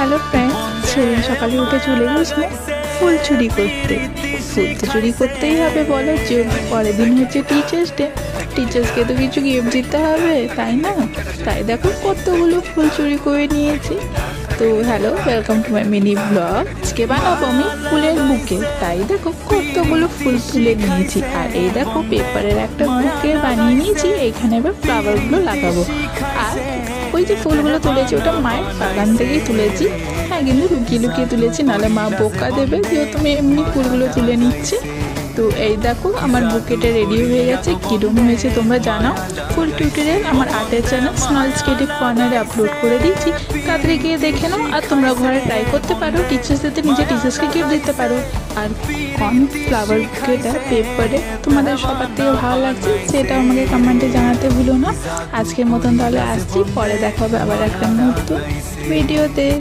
Hello friends, সেদিন সকালে উঠে চলে গেছিলাম ফুল চুরি করতে। ফুল তো চুরি করতেই হবে, বলো, যে পরের দিন হচ্ছে টিচার্স ডে। টিচার্সকে তো কিছু গিফট দিতে হবে, তাই না? তাই দেখো কতগুলো ফুল চুরি করে নিয়েছি। তো hello, welcome to my mini blog. আজকে বানাবো আমি ফুলের বুকে। তাই দেখো কতগুলো ফুল তুলে নিয়েছি, আর এই দেখো পেপারের একটা বুকে বানিয়ে নিয়েছি। এইখানে এবার ফ্লাওয়ারগুলো লাগাবো। আর ওই যে ফুলগুলো তুলেছি ওটা মায়ের বাগান থেকেই তুলেছি। হ্যাঁ, কিন্তু লুকিয়ে লুকিয়ে তুলেছি, নাহলে মা বোকা দেবে, যেহেতু আমি এমনি ফুলগুলো তুলে নিচ্ছি। তো এই দেখো আমার বুকেটা রেডি হয়ে গেছে। কীরকম হয়েছে তোমরা জানাও। ফুল টিউটোরিয়াল আমার আর্টের চ্যানেল স্মলস ক্রিয়েটিভ কর্নারে আপলোড করে দিয়েছি, তাড়াতাড়ি গিয়ে দেখে নাও। আর তোমরা ঘরে ট্রাই করতে পারো, টিচার্সদেরতে নিজে টিচার্সকে গিফট দিতে পারো। আর কোন ফ্লাওয়ার বুকেটা পেপারে তোমাদের সবার থেকে ভালো লাগছে সেটা আমাকে কমেন্টে জানাতে ভুলো না। আজকের মতন তাহলে আসছি, পরে দেখা হবে আবার একটা নতুন ভিডিওতে।